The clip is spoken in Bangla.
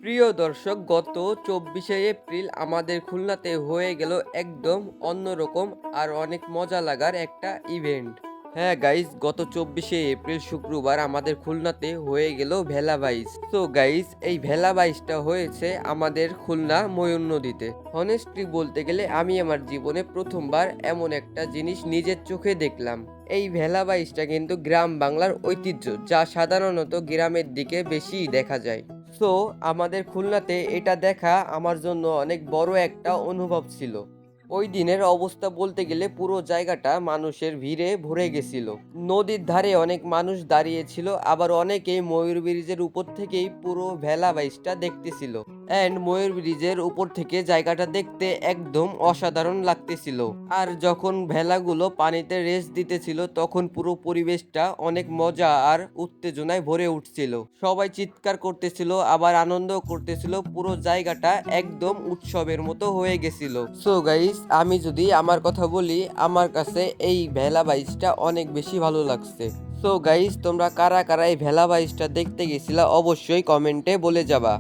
প্রিয় দর্শক, গত ২৪শে এপ্রিল আমাদের খুলনাতে হয়ে গেল একদম অন্যরকম আর অনেক মজা লাগার একটা ইভেন্ট। হ্যাঁ গাইস, গত ২৪শে এপ্রিল শুক্রবার আমাদের খুলনাতে হয়ে গেল ভেলা বাইচ। তো গাইস, এই ভেলা বাইচটা হয়েছে আমাদের খুলনা ময়ূর নদীতে। হনেস্টলি বলতে গেলে আমি আমার জীবনে প্রথমবার এমন একটা জিনিস নিজের চোখে দেখলাম। এই ভেলা বাইচটা কিন্তু গ্রাম বাংলার ঐতিহ্য, যা সাধারণত গ্রামের দিকে বেশি দেখা যায়। সো আমাদের খুলনাতে এটা দেখা আমার জন্য অনেক বড় একটা অনুভব ছিল। ওই দিনের অবস্থা বলতে গেলে পুরো জায়গাটা মানুষের ভিড়ে ভরে গেছিল। নদীর ধারে অনেক মানুষ দাঁড়িয়েছিল, আবার অনেকেই ময়ূর ব্রিজের উপর থেকেই পুরো ভেলা বাইচটা দেখতেছিল। অ্যান্ড ময়ূর ব্রিজের উপর থেকে জায়গাটা দেখতে একদম অসাধারণ লাগতেছিল। আর যখন ভেলাগুলো পানিতে রেস্ট দিতেছিল তখন পুরো পরিবেশটা অনেক মজা আর উত্তেজনায় ভরে উঠছিল। সবাই চিৎকার করতেছিল, আবার আনন্দ করতেছিল। পুরো জায়গাটা একদম উৎসবের মতো হয়ে গেছিল। সো গাইস, আমি যদি আমার কথা বলি, আমার কাছে এই ভেলা বাইচটা অনেক বেশি ভালো লাগছে। সো গাইস, তোমরা কারা কারা এই ভেলা বাইচটা দেখতে গেছিলা অবশ্যই কমেন্টে বলে যাবা।